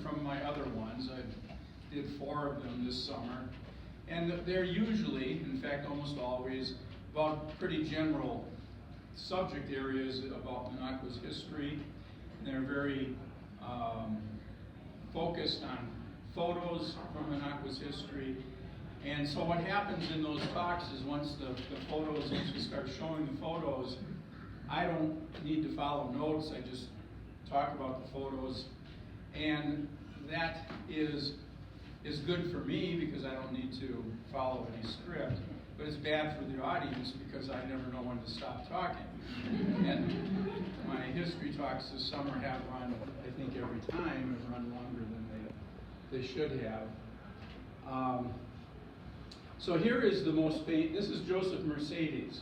different from my other ones. I did 4 of them this summer. And they're usually, in fact almost always, about pretty general subject areas about Minocqua's history. And they're very focused on photos from Minocqua's history. And so what happens in those talks is once the photos, once we start showing the photos, I don't need to follow notes, I just talk about the photos. And that is good for me because I don't need to follow any script, but it's bad for the audience because I never know when to stop talking. And my history talks this summer have run, I think every time, have run longer than they should have. So here is the most famous, this is Joseph Mercedes.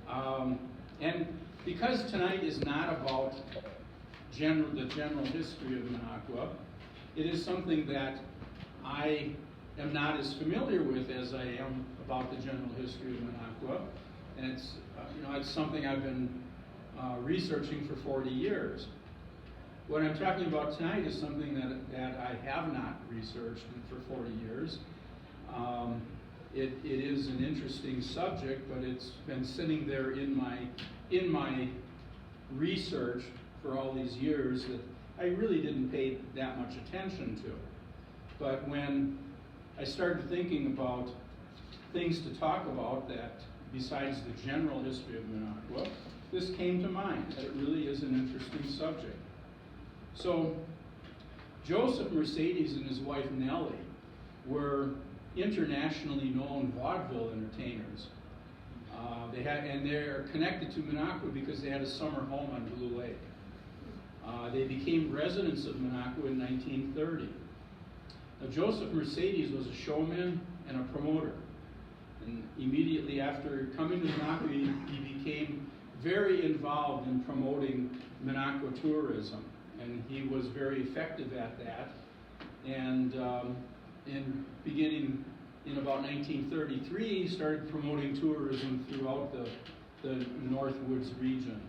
And because tonight is not about the general history of Minocqua, it is something that I am not as familiar with as I am about the general history of Minocqua. And it's, it's something I've been researching for 40 years. What I'm talking about tonight is something that I have not researched for 40 years. It is an interesting subject, but it's been sitting there in my research for all these years that I really didn't pay that much attention to. But when I started thinking about things to talk about that besides the general history of Minocqua, this came to mind, that it really is an interesting subject. So Joseph Mercedes and his wife Nellie were internationally known vaudeville entertainers. They're connected to Minocqua because they had a summer home on Blue Lake. They became residents of Minocqua in 1930. Now, Joseph Mercedes was a showman and a promoter. And immediately after coming to Minocqua, he became very involved in promoting Minocqua tourism. And he was very effective at that. And beginning in about 1933, he started promoting tourism throughout the Northwoods region.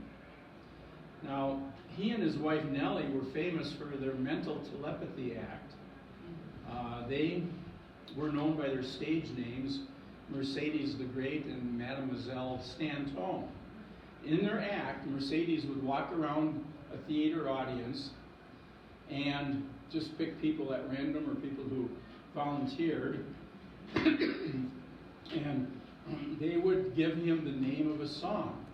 Now, he and his wife Nellie were famous for their mental telepathy act. They were known by their stage names, Mercedes the Great and Mademoiselle Stantone. In their act, Mercedes would walk around a theater audience and just pick people at random or people who volunteered, and they would give him the name of a song.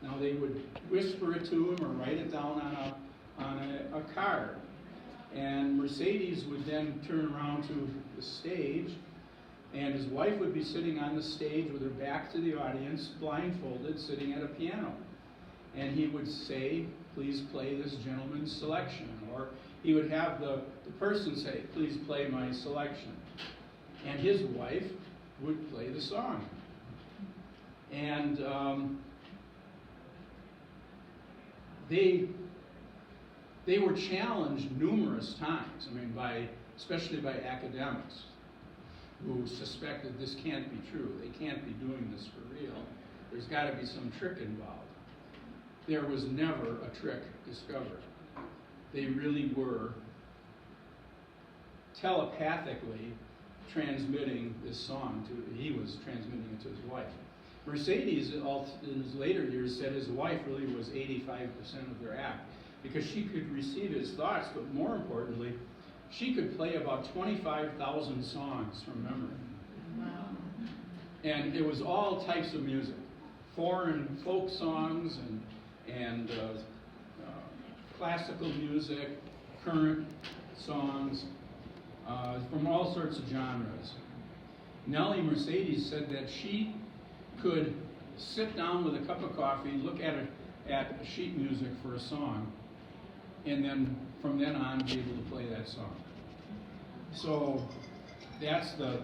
Now they would whisper it to him or write it down on a card. And Mercedes would then turn around to the stage, and his wife would be sitting on the stage with her back to the audience, blindfolded, sitting at a piano. And he would say, "Please play this gentleman's selection." Or he would have the person say, "Please play my selection." And his wife would play the song. And they were challenged numerous times, especially by academics who suspected this can't be true. They can't be doing this for real. There's got to be some trick involved. There was never a trick discovered. They really were telepathically transmitting this song he was transmitting it to his wife. Mercedes, in his later years, said his wife really was 85% of their act because she could receive his thoughts, but more importantly, she could play about 25,000 songs from memory. Wow. And it was all types of music, foreign folk songs and classical music, current songs, from all sorts of genres. Nellie Mercedes said that she could sit down with a cup of coffee, look at sheet music for a song, and then from then on be able to play that song. So that's the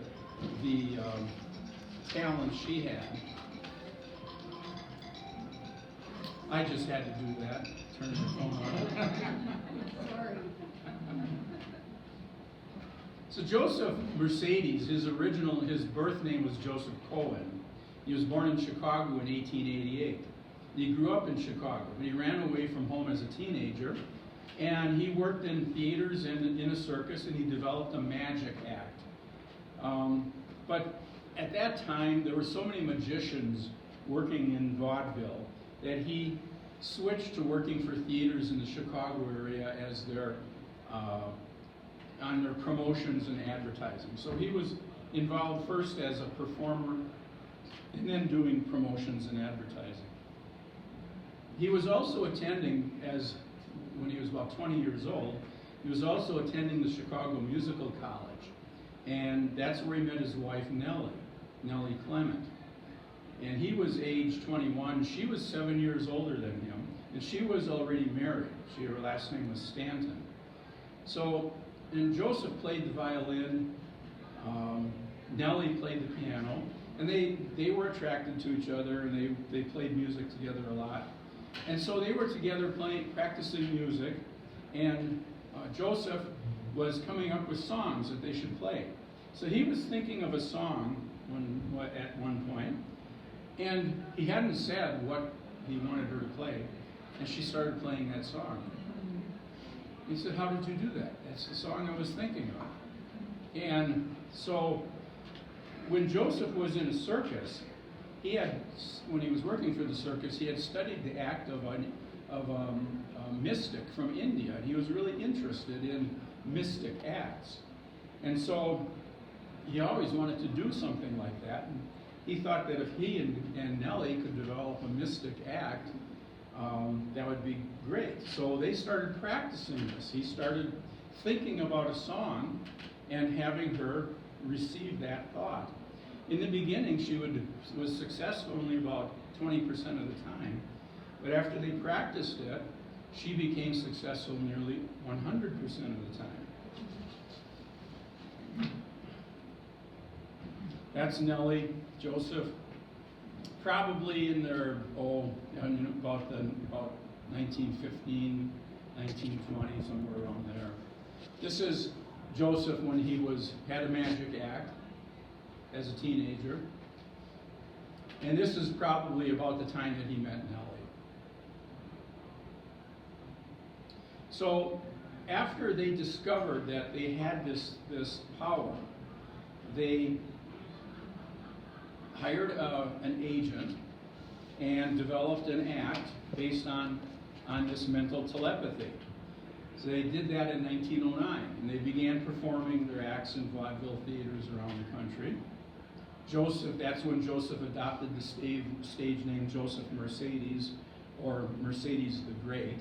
talent she had. I just had to do that. Turn the phone on. Sorry. So Joseph Mercedes, his birth name was Joseph Cohen. He was born in Chicago in 1888. He grew up in Chicago, but he ran away from home as a teenager And he worked in theaters and in a circus, and he developed a magic act. But at that time, there were so many magicians working in vaudeville that he switched to working for theaters in the Chicago area as their on their promotions and advertising. So he was involved first as a performer and then doing promotions and advertising. He was also attending, when he was about 20 years old, he was also attending the Chicago Musical College. And that's where he met his wife, Nellie Clement. And he was age 21. She was 7 years older than him, and she was already married. Her last name was Stanton. So, and Joseph played the violin, Nellie played the piano, and they were attracted to each other, and they played music together a lot. And so they were together practicing music, and Joseph was coming up with songs that they should play. So he was thinking of a song at one point, and he hadn't said what he wanted her to play, and she started playing that song. He said, "How did you do that?" "That's the song I was thinking of." And so when Joseph was in a circus, when he was working for the circus, he had studied the act of a mystic from India, and he was really interested in mystic acts. And so he always wanted to do something like that. And he thought that if he and Nellie could develop a mystic act, that would be great. So they started practicing this. He started thinking about a song and having her receive that thought. In the beginning, she was successful only about 20% of the time. But after they practiced it, she became successful nearly 100% of the time. That's Nellie, Joseph, probably in their, about 1915, 1920, somewhere around there. This is Joseph when he had a magic act as a teenager. And this is probably about the time that he met Nellie. So after they discovered that they had this power, they hired an agent and developed an act based on this mental telepathy. So they did that in 1909, and they began performing their acts in vaudeville theaters around the country. That's when Joseph adopted the stage name Joseph Mercedes, or Mercedes the Great,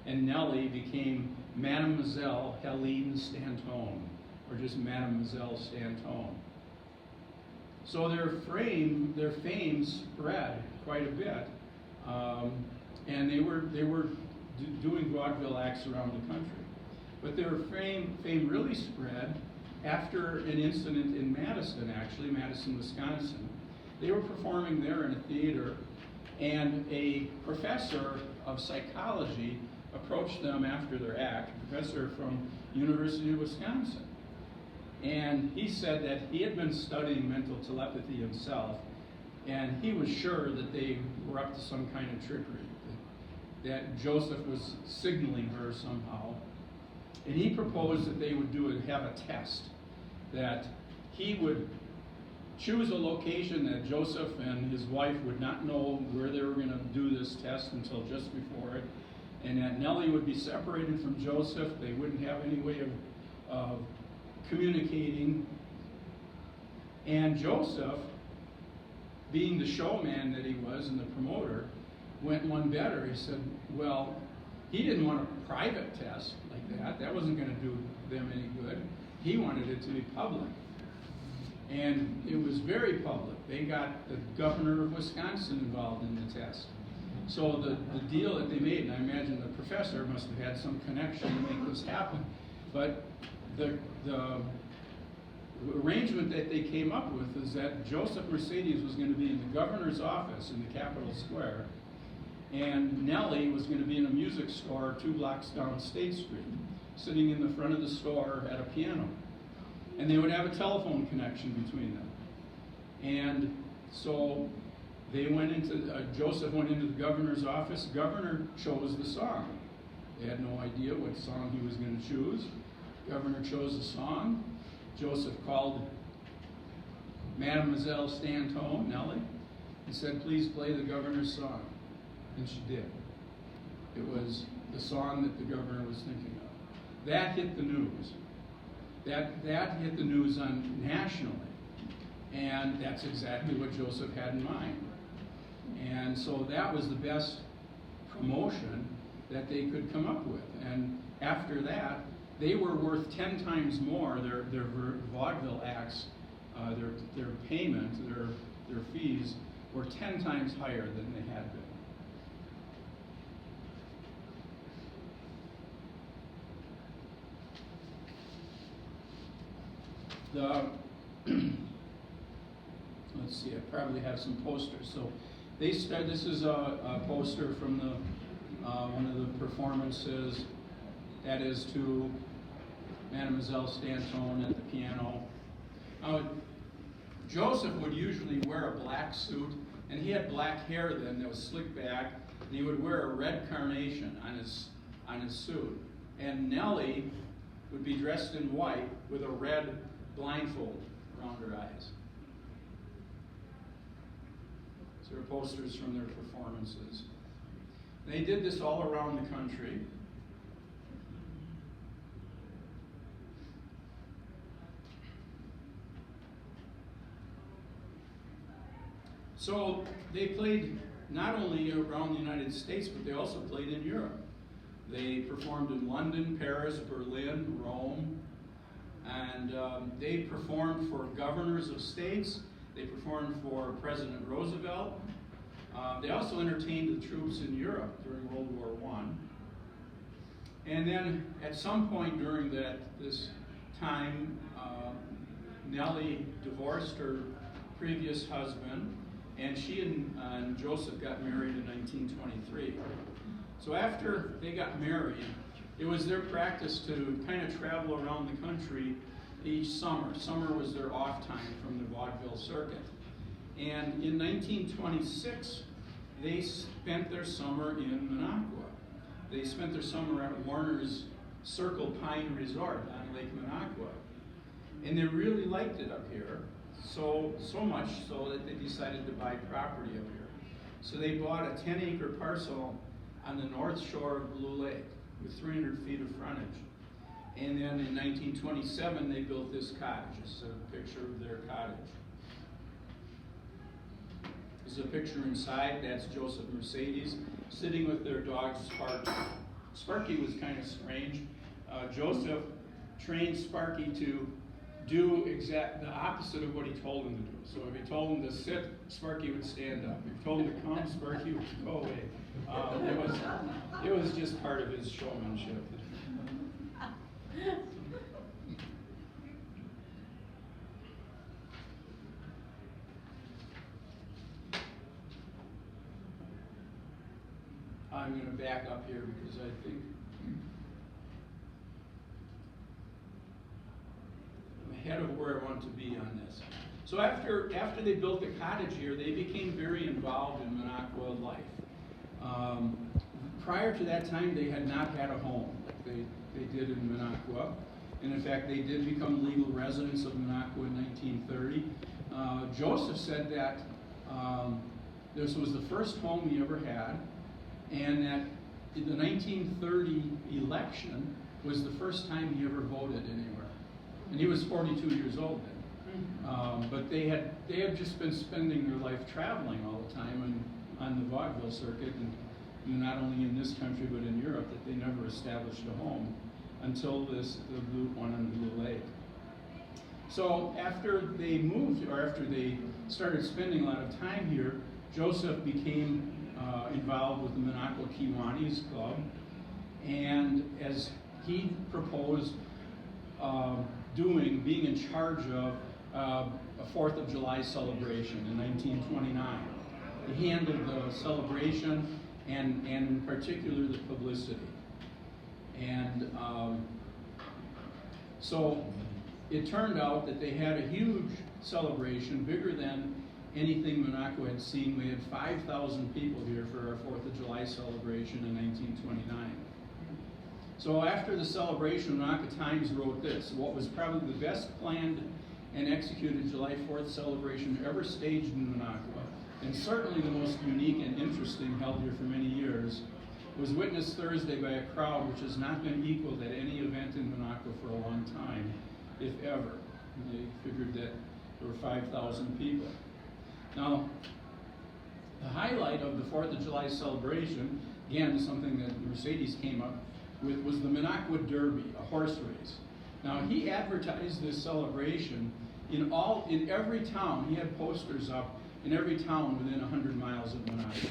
and Nellie became Mademoiselle Helene Stantone, or just Mademoiselle Stantone. So their fame spread quite a bit, and they were doing vaudeville acts around the country. But their fame really spread after an incident in Madison, Wisconsin. They were performing there in a theater, and a professor of psychology approached them after their act, a professor from University of Wisconsin. And he said that he had been studying mental telepathy himself, and he was sure that they were up to some kind of trickery, that Joseph was signaling her somehow. And he proposed that they would have a test, that he would choose a location that Joseph and his wife would not know where they were going to do this test until just before it, and that Nellie would be separated from Joseph. They wouldn't have any way of communicating. And Joseph, being the showman that he was and the promoter, went one better. He said, well, he didn't want a private test like that. That wasn't going to do them any good. He wanted it to be public. And it was very public. They got the governor of Wisconsin involved in the test. So the deal that they made, and I imagine the professor must have had some connection to make this happen, but the arrangement that they came up with is that Joseph Mercedes was going to be in the governor's office in the Capitol Square, and Nellie was going to be in a music store 2 blocks down State Street, sitting in the front of the store at a piano. And they would have a telephone connection between them. And so they Joseph went into the governor's office. The governor chose the song. They had no idea what song he was going to choose. The governor chose a song. Joseph called Mademoiselle Stantone, Nellie, and said, "Please play the governor's song." And she did. It was the song that the governor was thinking of. That hit the news. That hit the news nationally. And that's exactly what Joseph had in mind. And so that was the best promotion that they could come up with. And after that, they were worth 10 times more. Their vaudeville acts, their payment, their fees were 10 times higher than they had been. Let's see, I probably have some posters. So this is a poster from one of the performances. That is to Mademoiselle Stantone at the piano. Joseph would usually wear a black suit, and he had black hair then that was slicked back, and he would wear a red carnation on his suit. And Nellie would be dressed in white with a red blindfold around her eyes. So there are posters from their performances. They did this all around the country. So they played not only around the United States, but they also played in Europe. They performed in London, Paris, Berlin, Rome, and they performed for governors of states. They performed for President Roosevelt. They also entertained the troops in Europe during World War I. And then at some point during this time, Nellie divorced her previous husband, and she and Joseph got married in 1923. So after they got married, it was their practice to kind of travel around the country each summer. Summer was their off time from the vaudeville circuit. And in 1926, they spent their summer in Minocqua. They spent their summer at Warner's Circle Pine Resort on Lake Minocqua. And they really liked it up here, so much so that they decided to buy property up here. So they bought a 10-acre parcel on the north shore of Blue Lake with 300 feet of frontage. And then in 1927, they built this cottage. This is a picture of their cottage. This is a picture inside. That's Joseph and Mercedes sitting with their dog, Sparky. Sparky was kind of strange. Joseph trained Sparky to do the opposite of what he told him to do. So if he told him to sit, Sparky would stand up. If he told him to come, Sparky would go away. It was just part of his showmanship. I'm going to back up here because I think I'm ahead of where I want to be on this. So after they built the cottage here, they became very involved in Minocqua life. Prior to that time, they had not had a home like they did in Minocqua. And in fact, they did become legal residents of Minocqua in 1930. Joseph said that this was the first home he ever had, and that in the 1930 election was the first time he ever voted anywhere. And he was 42 years old then. But they had just been spending their life traveling all the time on the vaudeville circuit, and not only in this country but in Europe, that they never established a home until the one on Blue Lake. So after they moved, or after they started spending a lot of time here, Joseph became involved with the Minocqua Kiwanis Club, and as he proposed being in charge of a 4th of July celebration in 1929. He handled the celebration and in particular the publicity. And so it turned out that they had a huge celebration, bigger than anything Minocqua had seen. We had 5,000 people here for our 4th of July celebration in 1929. So after the celebration, Minocqua Times wrote this: what was probably the best planned and executed July 4th celebration ever staged in Minocqua, and certainly the most unique and interesting held here for many years, was witnessed Thursday by a crowd which has not been equaled at any event in Minocqua for a long time, if ever. And they figured that there were 5,000 people. Now, the highlight of the 4th of July celebration, again, something that Mercedes came up with, was the Minocqua Derby, a horse race. Now, he advertised this celebration in every town. He had posters up in every town within 100 miles of Minocqua.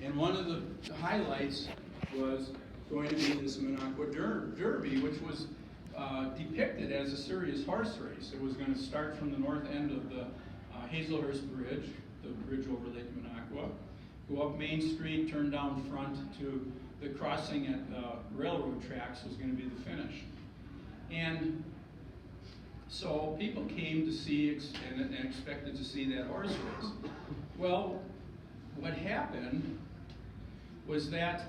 And one of the highlights was going to be this Minocqua Derby, which was depicted as a serious horse race. It was going to start from the north end of the Hazelhurst Bridge, the bridge over Lake Minocqua, go up Main Street, turn down front to the crossing at the railroad tracks was going to be the finish. And so people came to see and expected to see that horse race. Well, what happened was that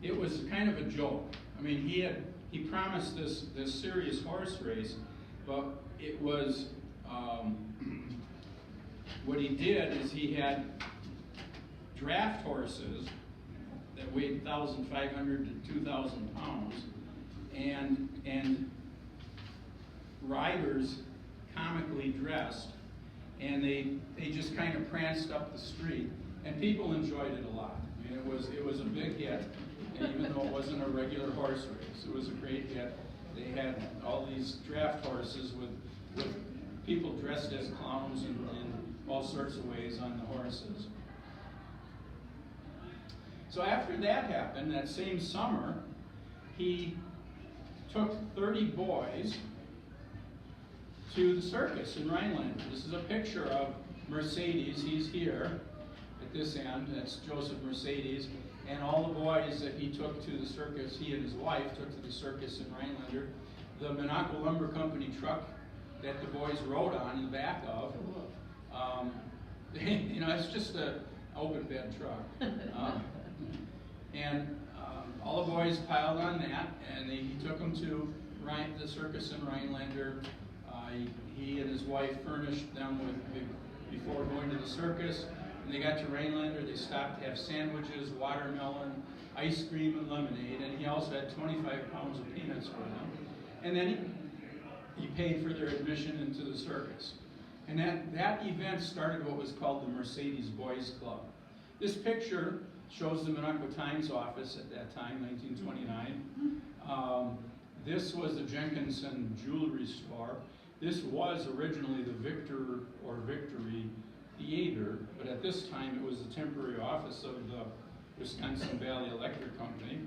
it was kind of a joke. I mean, he promised this serious horse race, but it was what he did is he had draft horses that weighed 1,500 to 2,000 pounds, and riders comically dressed, and they just kind of pranced up the street, and people enjoyed it a lot. I mean, it was a big hit, and even though it wasn't a regular horse race, it was a great hit. They had all these draft horses with people dressed as clowns in all sorts of ways on the horses. So after that happened, that same summer, he took 30 boys to the circus in Rhinelander. This is a picture of Mercedes. He's here at this end. That's Joseph Mercedes. And all the boys that he took to the circus, he and his wife took to the circus in Rhinelander. The Minocqua Lumber Company truck that the boys rode on in the back of, you know, it's just an open bed truck. All the boys piled on that, and he took them to the circus in Rhinelander. He and his wife furnished them before going to the circus. When they got to Rhinelander, they stopped to have sandwiches, watermelon, ice cream, and lemonade, and he also had 25 pounds of peanuts for them. And then he paid for their admission into the circus. And that event started what was called the Mercedes Boys Club. This picture shows the Minocqua Times office at that time, 1929. This was the Jenkinson Jewelry Store. This was originally the Victor or Victory Theater, but at this time it was the temporary office of the Wisconsin Valley Electric Company.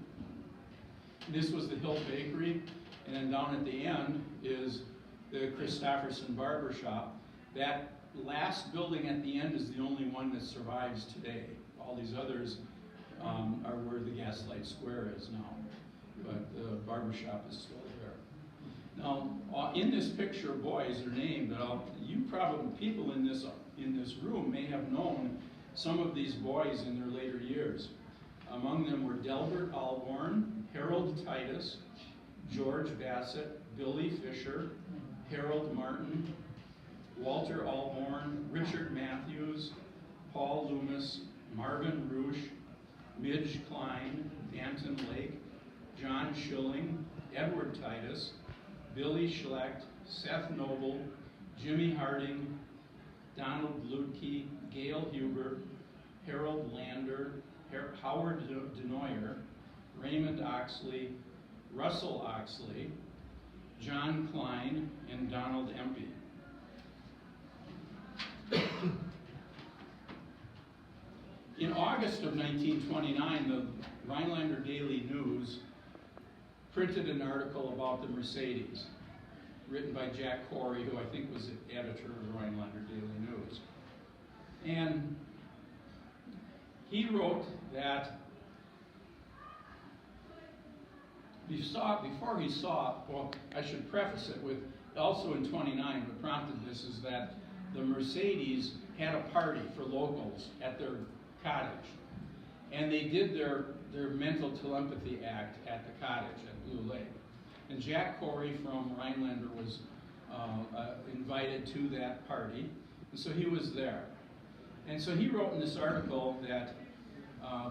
This was the Hill Bakery, and then down at the end is the Christofferson Barber Shop. That last building at the end is the only one that survives today. All these others are where the Gaslight Square is now, but the barber shop is still there. Now, in this picture, boys are named. You probably, people in this room may have known some of these boys in their later years. Among them were Delbert Alborn, Harold Titus, George Bassett, Billy Fisher, Harold Martin, Walter Alborn, Richard Matthews, Paul Loomis, Marvin Roosh, Midge Klein, Danton Lake, John Schilling, Edward Titus, Billy Schlecht, Seth Noble, Jimmy Harding, Donald Lutke, Gail Huber, Harold Lander, Howard Denoyer, Raymond Oxley, Russell Oxley, John Klein, and Donald Empey. In August of 1929, the Rhinelander Daily News printed an article about the Mercedes, written by Jack Corey, who I think was the editor of the Rhinelander Daily News. And he wrote that before he saw, well, I should preface it with, also in 29, what prompted this is that the Mercedes had a party for locals at their cottage. And they did their mental telepathy act at the cottage at Blue Lake. And Jack Corey from Rhinelander was invited to that party, and so he was there. And so he wrote in this article that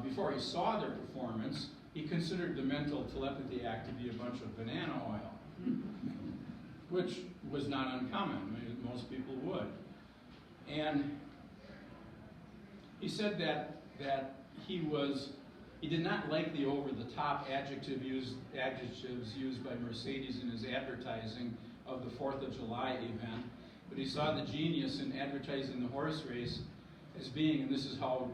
before he saw their performance, he considered the mental telepathy act to be a bunch of banana oil, which was not uncommon. I mean, most people would. And he said that he did not like the over-the-top adjectives used by Mercedes in his advertising of the 4th of July event, but he saw the genius in advertising the horse race as being, and this is how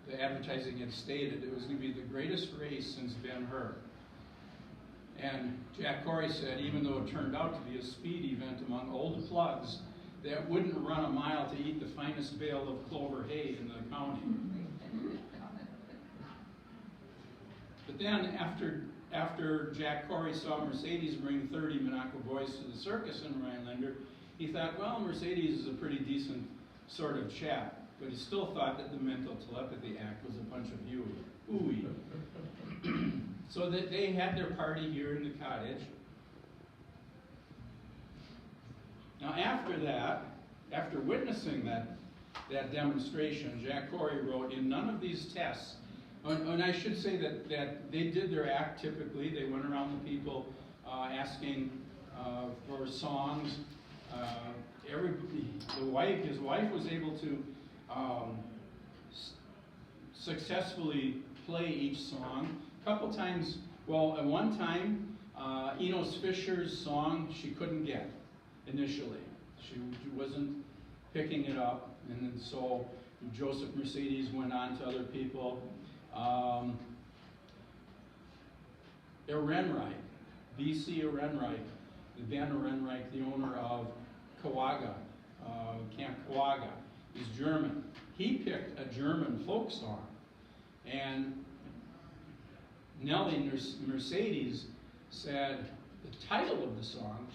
the advertising had stated, it was going to be the greatest race since Ben-Hur. And Jack Corey said, even though it turned out to be a speed event among old plugs that wouldn't run a mile to eat the finest bale of clover hay in the county. But then after Jack Corey saw Mercedes bring 30 Minocqua boys to the circus in Rhinelander, he thought, well, Mercedes is a pretty decent sort of chap. But he still thought that the mental telepathy act was a bunch of ooey. So that they had their party here in the cottage. Now after that, after witnessing that demonstration, Jack Corey wrote, in none of these tests, and I should say that they did their act typically. They went around the people asking for songs. His wife was able to successfully play each song. A couple times, well, at one time, Enos Fisher's song she couldn't get initially. She wasn't picking it up, and then so Joseph Mercedes went on to other people. Ehrenreich, B.C. Ehrenreich, Ben Ehrenreich, the owner of Kawaga, Camp Kawaga, is German. He picked a German folk song, and Nellie Mercedes said the title of the song,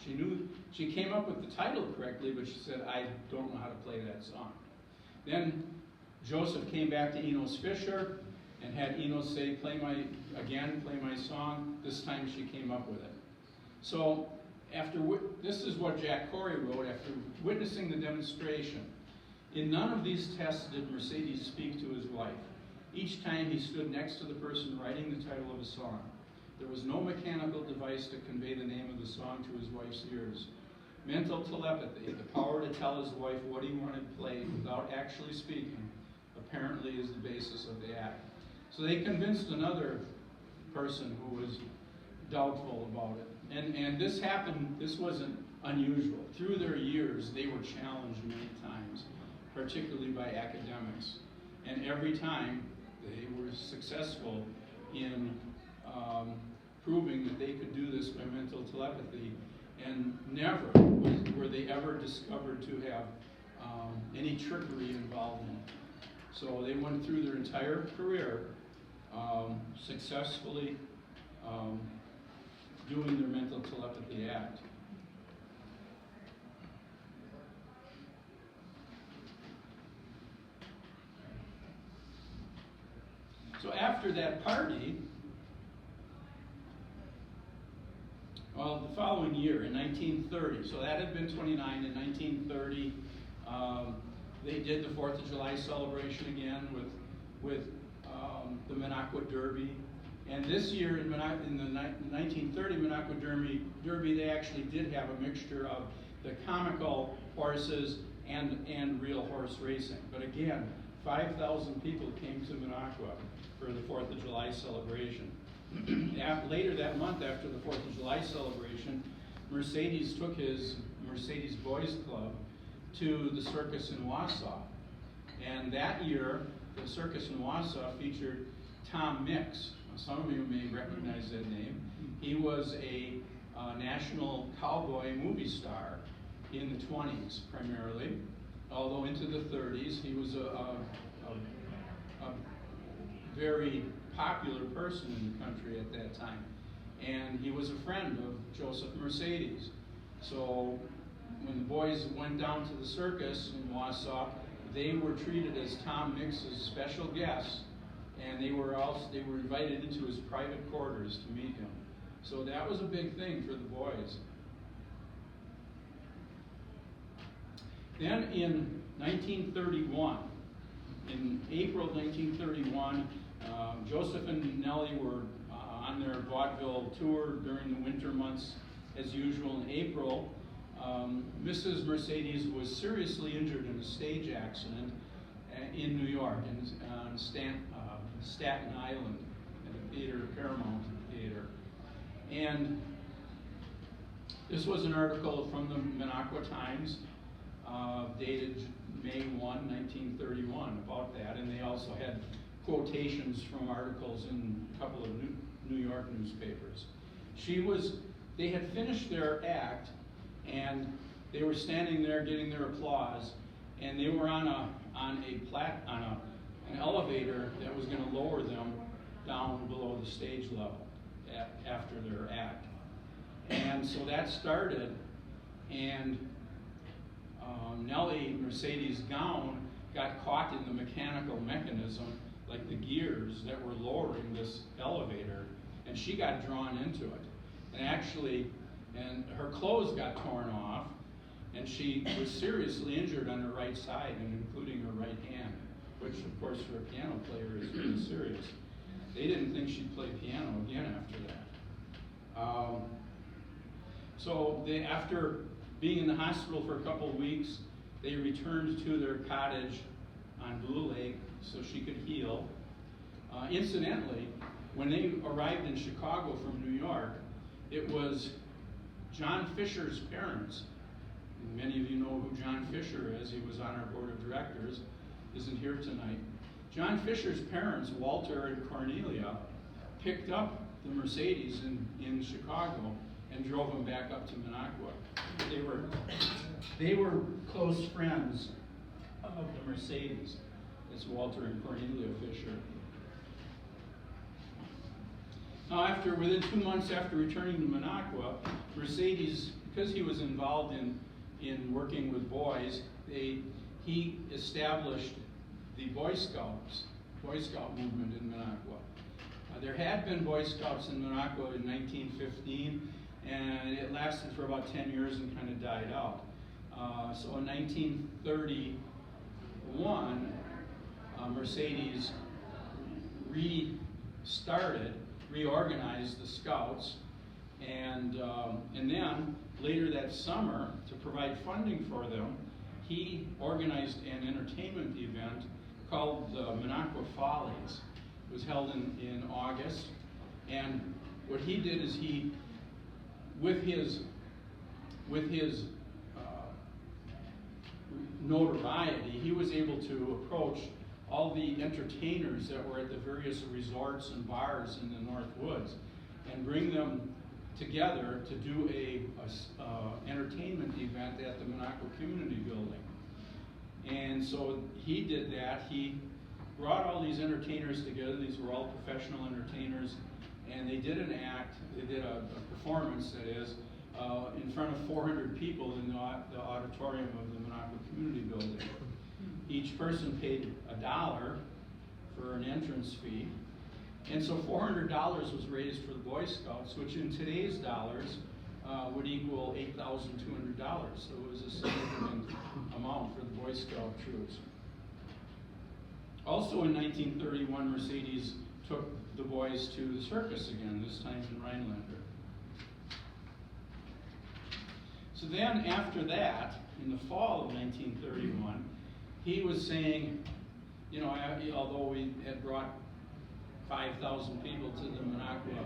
she came up with the title correctly, but she said, I don't know how to play that song. Then Joseph came back to Enos Fisher and had Enos say, play my song. This time she came up with it. So this is what Jack Corey wrote after witnessing the demonstration. In none of these tests did Mercedes speak to his wife. Each time he stood next to the person writing the title of a song. There was no mechanical device to convey the name of the song to his wife's ears. Mental telepathy, the power to tell his wife what he wanted played without actually speaking, apparently is the basis of the act. So they convinced another person who was doubtful about it. And this happened, this wasn't unusual. Through their years, they were challenged many times, particularly by academics. And every time, they were successful in proving that they could do this by mental telepathy, and never were they ever discovered to have any trickery involved in it. So they went through their entire career successfully doing their mental telepathy act. So after that party, well, the following year, in 1930, so that had been 29, in 1930, they did the 4th of July celebration again with the Minocqua Derby. And this year, in the 1930 Minocqua Derby, they actually did have a mixture of the comical horses and real horse racing. But again, 5,000 people came to Minocqua for the 4th of July celebration. Later that month, after the 4th of July celebration, Mercedes took his Mercedes Boys Club to the circus in Wausau. And that year, the circus in Wausau featured Tom Mix. Some of you may recognize that name. He was a national cowboy movie star in the 20s primarily, although into the 30s he was a very popular person in the country at that time. And he was a friend of Joseph Mercedes. So when the boys went down to the circus in Wausau, they were treated as Tom Mix's special guests and they were invited into his private quarters to meet him. So that was a big thing for the boys. Then in 1931, in April 1931, Joseph and Nellie were on their vaudeville tour during the winter months as usual. In April, Mrs. Mercedes was seriously injured in a stage accident in New York, on Staten Island, at the theater, Paramount Theater. And this was an article from the Minocqua Times, dated May 1, 1931, about that, and they also had quotations from articles in a couple of New York newspapers. They had finished their act, and they were standing there getting their applause, and they were on an elevator that was going to lower them down below the stage level after their act. And so that started, and Nellie Mercedes' gown got caught in the mechanical mechanism, like the gears that were lowering this elevator, and she got drawn into it. And her clothes got torn off, and she was seriously injured on her right side, and including her right hand, which of course for a piano player is really serious. They didn't think she'd play piano again after that. So after being in the hospital for a couple of weeks, they returned to their cottage on Blue Lake so she could heal. Incidentally, when they arrived in Chicago from New York, it was John Fisher's parents. Many of you know who John Fisher is. He was on our board of directors. Isn't here tonight. John Fisher's parents, Walter and Cornelia, picked up the Mercedes in Chicago and drove them back up to Minocqua. They were close friends of the Mercedes. It's Walter and Cornelia Fisher. Now, within 2 months after returning to Minocqua, Mercedes, because he was involved in working with boys, he established the Boy Scout movement in Minocqua. There had been Boy Scouts in Minocqua in 1915, and it lasted for about 10 years and kind of died out. So in 1931, Mercedes reorganized the Scouts, and then later that summer, to provide funding for them, he organized an entertainment event called the Minocqua Follies. It was held in August, and what he did is with his notoriety, he was able to approach all the entertainers that were at the various resorts and bars in the North Woods and bring them together to do a entertainment event at the Minocqua Community Building. And so he did that. He brought all these entertainers together. These were all professional entertainers, and they did an act. They did a performance, that is, in front of 400 people in the auditorium of the Minocqua Community Building. Each person paid $1 for an entrance fee. And so $400 was raised for the Boy Scouts, which in today's dollars would equal $8,200. So it was a significant amount for the Boy Scout troops. Also in 1931, Mercedes took the boys to the circus again, this time in Rhinelander. So then after that, in the fall of 1931, he was saying, you know, although we had brought 5,000 people to the Minocqua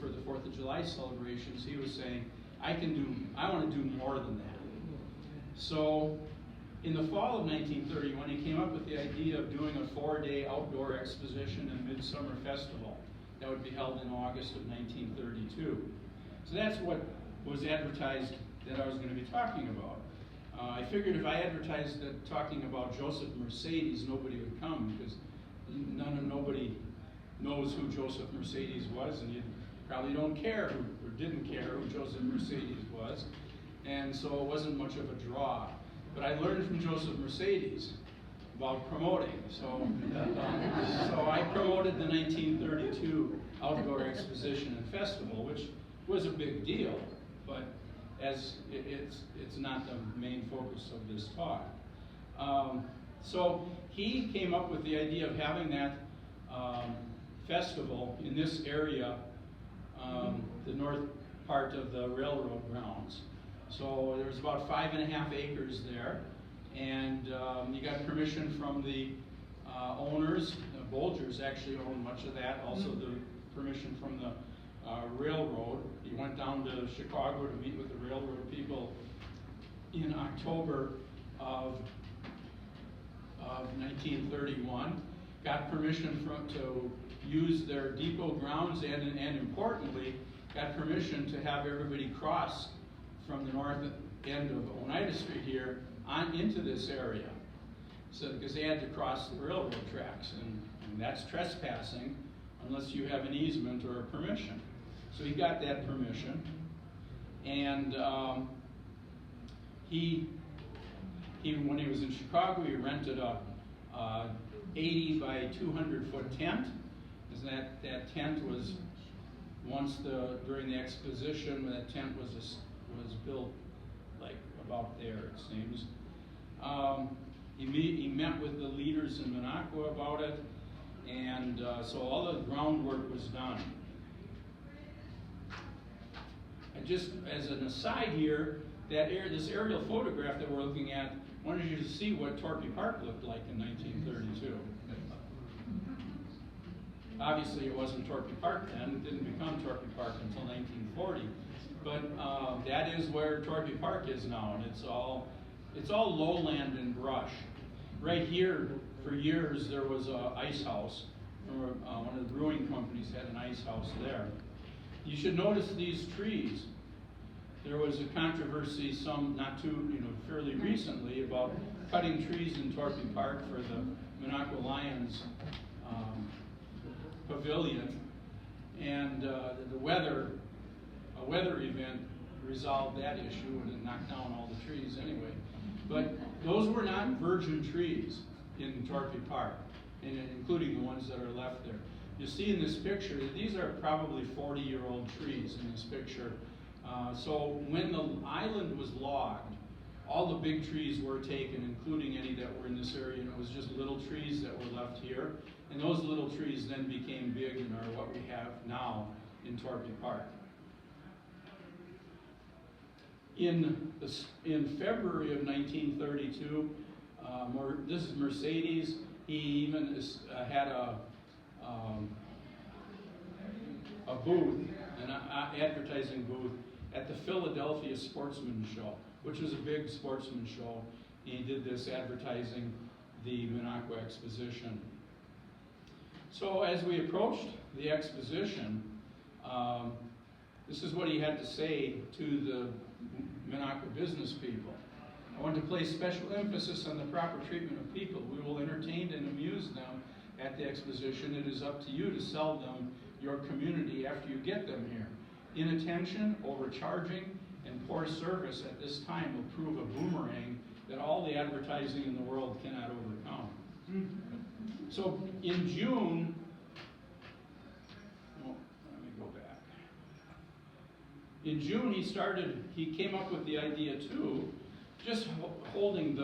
for the 4th of July celebrations, he was saying, I want to do more than that. So in the fall of 1931, he came up with the idea of doing a 4-day outdoor exposition and midsummer festival that would be held in August of 1932. So that's what was advertised that I was going to be talking about. I figured if I advertised that talking about Joseph Mercedes, nobody would come, because nobody knows who Joseph Mercedes was, and you probably don't care or didn't care who Joseph Mercedes was, and so it wasn't much of a draw. But I learned from Joseph Mercedes about promoting. So I promoted the 1932 Outdoor Exposition and Festival, which was a big deal, but as it's not the main focus of this talk. So he came up with the idea of having that festival in this area, the north part of the railroad grounds. So there's about 5.5 acres there, and you got permission from the owners. The Bolgers actually own much of that, also the permission from the railroad. He went down to Chicago to meet with the railroad people in October of 1931. Got permission to use their depot grounds, and importantly, got permission to have everybody cross from the north end of Oneida Street here on into this area. So, because they had to cross the railroad tracks, and that's trespassing unless you have an easement or a permission. So he got that permission, and he when he was in Chicago, he rented a 80 by 200 foot tent. And that tent was once during the exposition, when that tent was built like about there, it seems. He met with the leaders in Minocqua about it, and so all the groundwork was done. And just as an aside here, this aerial photograph that we're looking at, I wanted you to see what Torpy Park looked like in 1932. Obviously, it wasn't Torpy Park then. It didn't become Torpy Park until 1940. But that is where Torpy Park is now, and it's all lowland and brush. Right here, for years, there was an ice house. One of the brewing companies had an ice house there. You should notice these trees. There was a controversy, fairly recently, about cutting trees in Torpy Park for the Minocqua Lions pavilion, and a weather event resolved that issue, and it knocked down all the trees anyway. But those were not virgin trees in Torpy Park, including the ones that are left there. You see in this picture that these are probably 40-year-old trees in this picture. So when the island was logged, all the big trees were taken, including any that were in this area, and it was just little trees that were left here. And those little trees then became big and are what we have now in Torpy Park. In February of 1932, this is Mercedes. He even had a booth, an advertising booth, at the Philadelphia Sportsman Show, which was a big sportsman show. He did this advertising the Minocqua Exposition. So as we approached the exposition, this is what he had to say to the Minocqua business people. I want to place special emphasis on the proper treatment of people. We will entertain and amuse them at the exposition. It is up to you to sell them your community after you get them here. Inattention, overcharging, and poor service at this time will prove a boomerang that all the advertising in the world cannot overcome. So in June, let me go back. In June, he came up with the idea too, just holding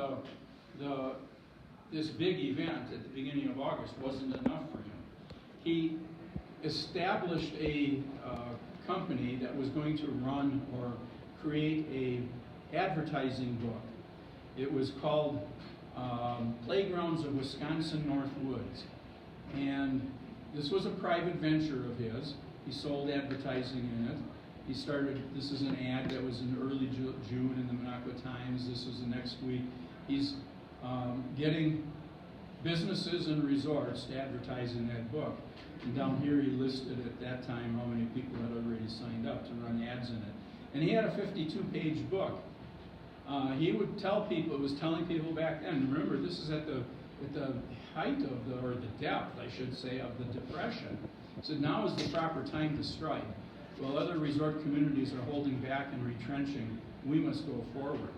this big event at the beginning of August wasn't enough for him. He established a company that was going to run or create a advertising book. It was called Playgrounds of Wisconsin North Woods. And this was a private venture of his. He sold advertising in it. This is an ad that was in early June in the Minocqua Times. This was the next week. He's getting businesses and resorts to advertise in that book. And down here he listed at that time how many people had already signed up to run ads in it. And he had a 52-page book. He would tell people, was telling people back then, remember this is at the height of or the depth, I should say, of the Depression. So now is the proper time to strike. While other resort communities are holding back and retrenching, we must go forward.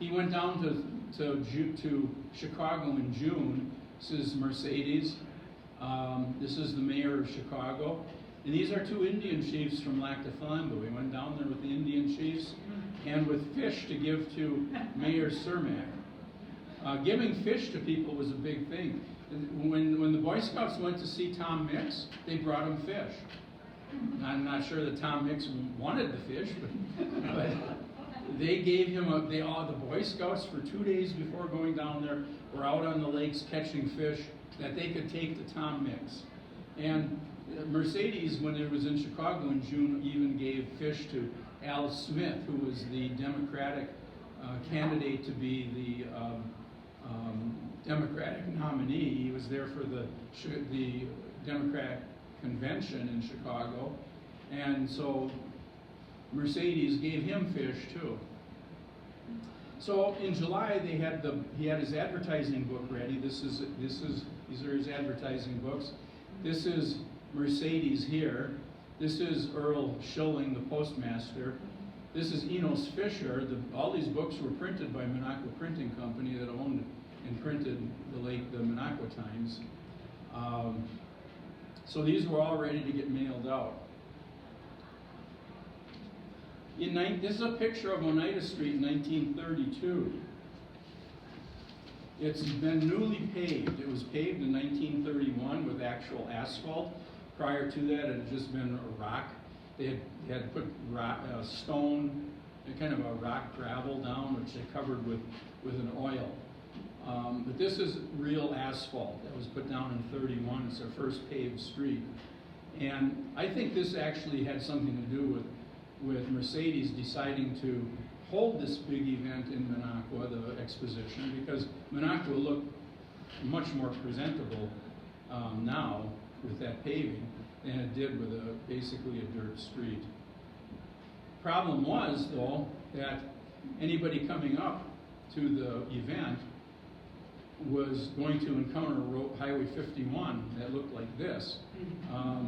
He went down to Chicago in June. This is Mercedes. This is the mayor of Chicago. And these are two Indian chiefs from Lac de Flambeau. He went down there with the Indian chiefs and with fish to give to Mayor Cermak. Giving fish to people was a big thing. When the Boy Scouts went to see Tom Mix, they brought him fish. I'm not sure that Tom Mix wanted the fish, but they gave him the Boy Scouts for 2 days before going down there were out on the lakes catching fish that they could take to Tom Mix. And Mercedes, when it was in Chicago in June, even gave fish to Al Smith, who was the Democratic candidate to be the Democratic nominee. He was there for the Democratic convention in Chicago, and so Mercedes gave him fish too. So in July he had his advertising book ready. These are his advertising books. This is Mercedes here. This is Earl Schilling, the postmaster. This is Enos Fisher. All these books were printed by Minocqua Printing Company that owned and printed the Minocqua Times. So these were all ready to get mailed out. This is a picture of Oneida Street in 1932. It's been newly paved. It was paved in 1931 with actual asphalt. Prior to that, it had just been a rock. They had put stone, kind of a rock gravel down, which they covered with an oil. But this is real asphalt that was put down in 31. It's our first paved street. And I think this actually had something to do with Mercedes deciding to hold this big event in Minocqua, the exposition, because Minocqua looked much more presentable now with that paving than it did with basically a dirt street. Problem was, though, that anybody coming up to the event was going to encounter Highway 51 that looked like this.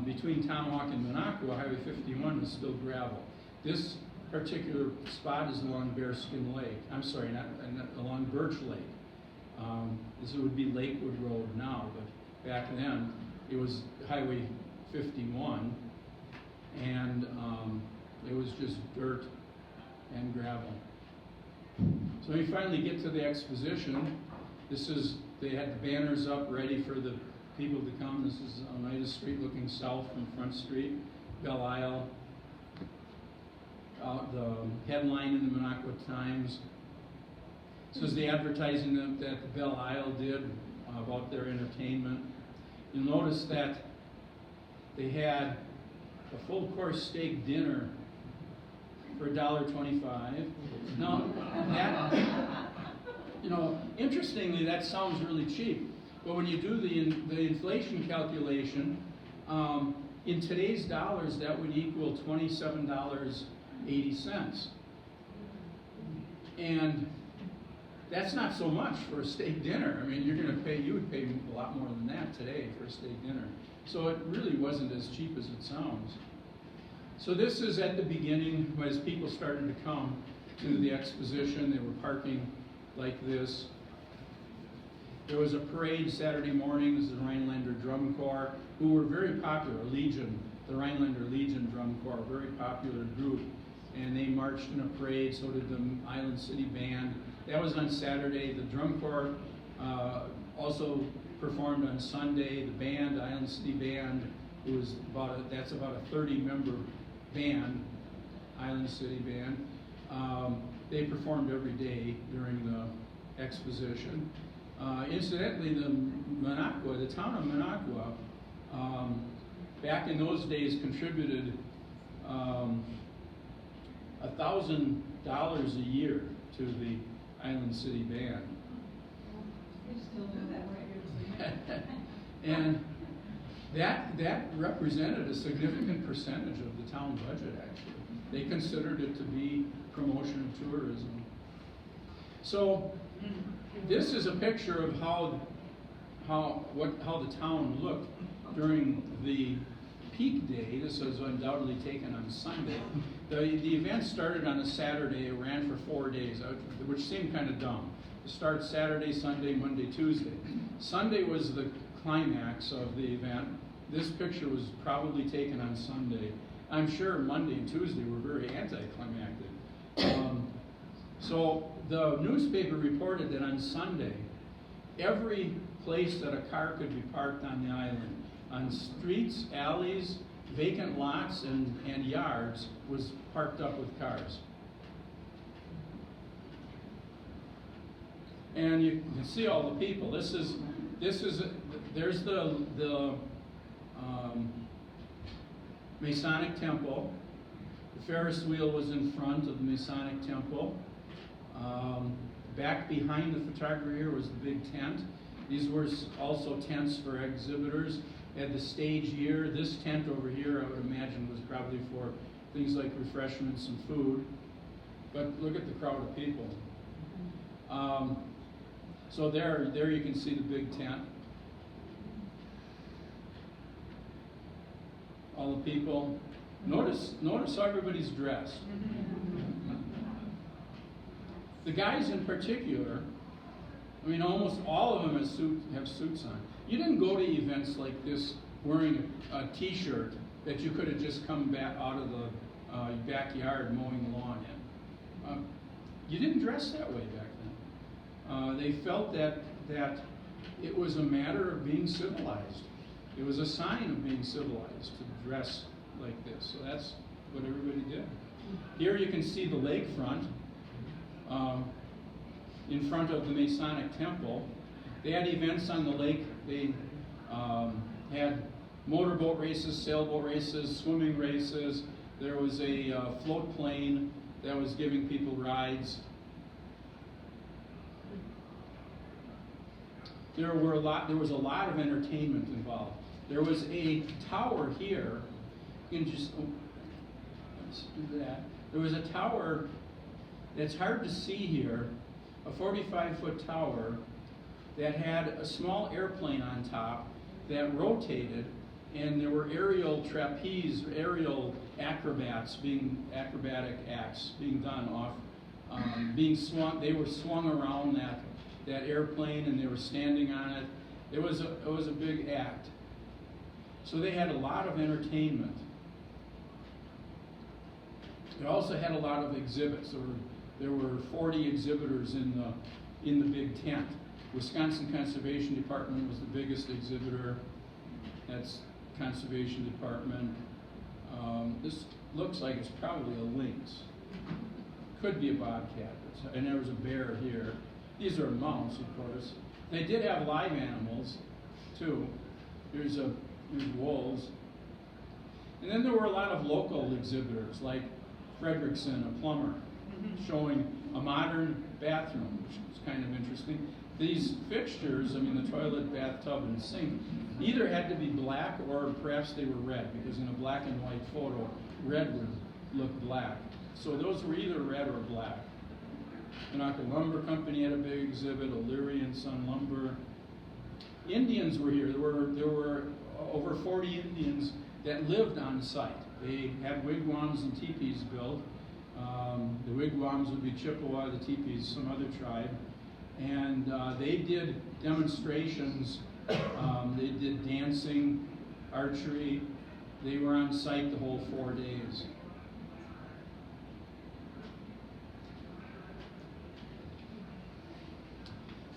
Between Tomahawk and Minocqua, Highway 51 is still gravel. This particular spot is along Bearskin Lake. I'm sorry, not along Birch Lake. This would be Lakewood Road now, but back then it was Highway 51, and it was just dirt and gravel. So we finally get to the exposition. They had the banners up ready for the people to come. This is Oneida Street looking south from Front Street, Belle Isle. The headline in the Minocqua Times. This is the advertising that the Belle Isle did about their entertainment. You'll notice that they had a full course steak dinner for $1.25. Now, interestingly, that sounds really cheap. But when you do the inflation calculation, in today's dollars, that would equal $27.80. And that's not so much for a steak dinner. I mean, you would pay a lot more than that today for a steak dinner. So it really wasn't as cheap as it sounds. So this is at the beginning, as people started to come to the exposition. They were parking like this. There was a parade Saturday morning. This is the Rhinelander Drum Corps, who were very popular, the Rhinelander Legion Drum Corps, a very popular group. And they marched in a parade, so did the Island City Band. That was on Saturday. The Drum Corps also performed on Sunday. The band, Island City Band, that's about a 30-member band, Island City Band. They performed every day during the exposition. Incidentally, the town of Minocqua, back in those days contributed $1,000 a year to the Island City Band. We still do that right here. And that represented a significant percentage of the town budget, actually. They considered it to be promotion of tourism. So this is a picture of how the town looked during the peak day, this was undoubtedly taken on Sunday. The event started on a Saturday, it ran for 4 days, which seemed kind of dumb. It started Saturday, Sunday, Monday, Tuesday. Sunday was the climax of the event. This picture was probably taken on Sunday. I'm sure Monday and Tuesday were very anticlimactic. So the newspaper reported that on Sunday, every place that a car could be parked on the island, on streets, alleys, vacant lots, and yards, was parked up with cars. And you can see all the people. There's the Masonic Temple. The Ferris wheel was in front of the Masonic Temple. Back behind the photographer here was the big tent. These were also tents for exhibitors. At the stage here, this tent over here, I would imagine, was probably for things like refreshments and food. But look at the crowd of people. So there you can see the big tent. All the people. Notice how everybody's dressed. The guys in particular, I mean, almost all of them have suits on. You didn't go to events like this wearing a T-shirt that you could have just come back out of the backyard mowing the lawn in. You didn't dress that way back then. They felt that it was a matter of being civilized. It was a sign of being civilized to dress like this. So that's what everybody did. Here you can see the lakefront. In front of the Masonic Temple. They had events on the lake. They had motorboat races, sailboat races, swimming races. There was a float plane that was giving people rides. There was a lot of entertainment involved. There was a tower here. You can just let's do that. There was a tower that's hard to see here, a 45-foot tower that had a small airplane on top that rotated, and there were aerial acrobatic acts being done off, being swung. They were swung around that airplane, and they were standing on it. It was a big act. So they had a lot of entertainment. They also had a lot of exhibits. There were 40 exhibitors in the big tent. Wisconsin Conservation Department was the biggest exhibitor. That's Conservation Department. This looks like it's probably a lynx. Could be a bobcat. And there was a bear here. These are mounts, of course. They did have live animals, too. There's wolves. And then there were a lot of local exhibitors, like Frederickson, a plumber, showing a modern bathroom, which was kind of interesting. These fixtures, I mean the toilet, bathtub, and sink, either had to be black or perhaps they were red, because in a black and white photo, red would look black. So those were either red or black. Minocqua Lumber Company had a big exhibit, O'Leary and Son Lumber. Indians were here. There were over 40 Indians that lived on site. They had wigwams and teepees built. The wigwams would be Chippewa, the teepees some other tribe. And they did demonstrations. They did dancing, archery. They were on site the whole 4 days.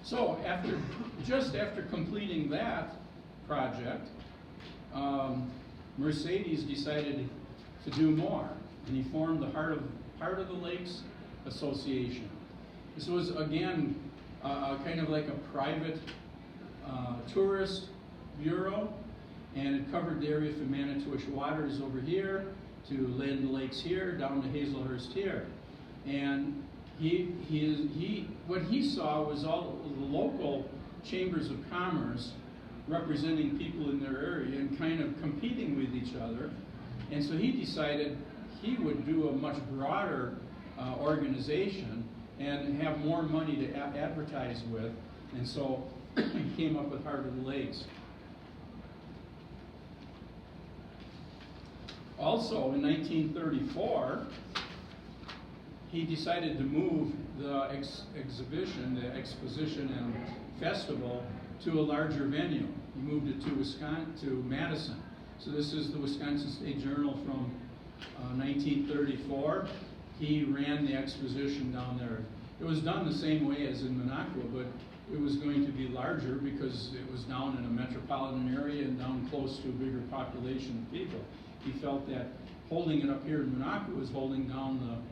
So just after completing that project, Mercedes decided to do more, and he formed the Heart of the Lakes Association. This was, again, kind of like a private tourist bureau, and it covered the area from Manitowish Waters over here to Land Lakes here, down to Hazelhurst here. And what he saw was all the local chambers of commerce representing people in their area and kind of competing with each other. And so he decided he would do a much broader organization and have more money to advertise with. And so he came up with Heart of the Lakes. Also, in 1934, he decided to move the exposition and festival to a larger venue. He moved it to Madison. So this is the Wisconsin State Journal from 1934. He ran the exposition down there. It was done the same way as in Minocqua, but it was going to be larger because it was down in a metropolitan area and down close to a bigger population of people. He felt that holding it up here in Minocqua was holding down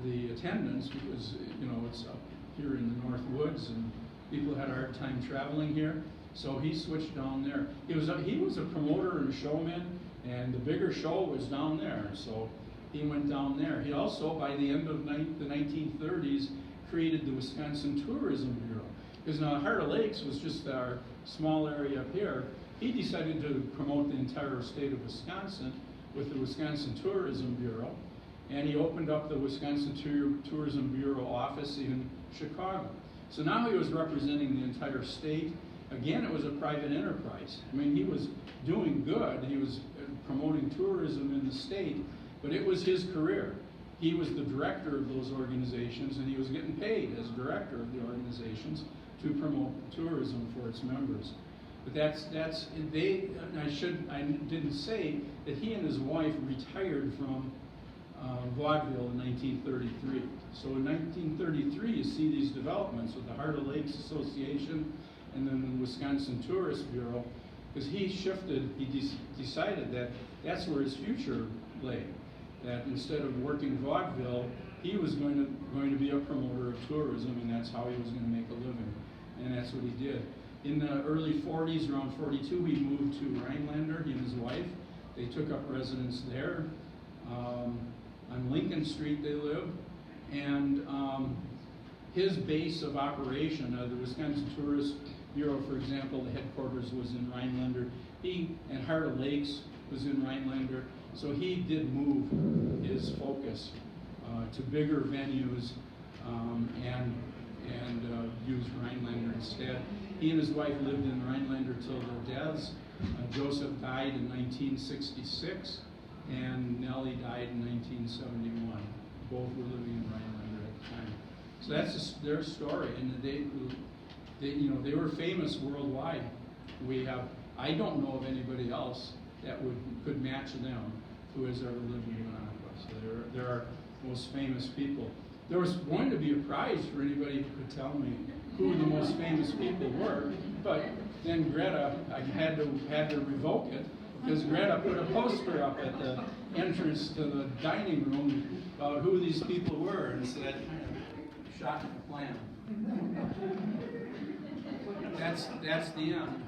the attendance because, you know, it's up here in the North Woods and people had a hard time traveling here. So he switched down there. He was a promoter and a showman, and the bigger show was down there. So he went down there. He also, by the end of the 1930s, created the Wisconsin Tourism Bureau. Because now Heart of Lakes was just our small area up here. He decided to promote the entire state of Wisconsin with the Wisconsin Tourism Bureau. And he opened up the Wisconsin Tourism Bureau office in Chicago. So now he was representing the entire state. Again, it was a private enterprise. I mean, he was doing good. He was promoting tourism in the state, but it was his career. He was the director of those organizations, and he was getting paid as director of the organizations to promote tourism for its members. But I didn't say that he and his wife retired from vaudeville in 1933. So in 1933, you see these developments with the Heart of Lakes Association and then the Wisconsin Tourist Bureau, because he decided that that's where his future lay. That instead of working vaudeville, he was going to be a promoter of tourism, and that's how he was going to make a living. And that's what he did. In the early 40s, around 42, he moved to Rhinelander, he and his wife. They took up residence there. On Lincoln Street they live. And his base of operation, the Wisconsin Tourist Bureau, for example, the headquarters was in Rhinelander. And Heart of Lakes was in Rhinelander. So he did move his focus to bigger venues and used Rhinelander instead. He and his wife lived in Rhinelander till their deaths. Joseph died in 1966, and Nellie died in 1971. Both were living in Rhinelander at the time. So that's their story, and they were famous worldwide. I don't know of anybody else that could match them who has ever lived in Minocqua. So they're our most famous people. There was going to be a prize for anybody who could tell me who the most famous people were, but then Greta, I had to revoke it because Greta put a poster up at the entrance to the dining room about who these people were, and so that kind of shot the plan. That's the end.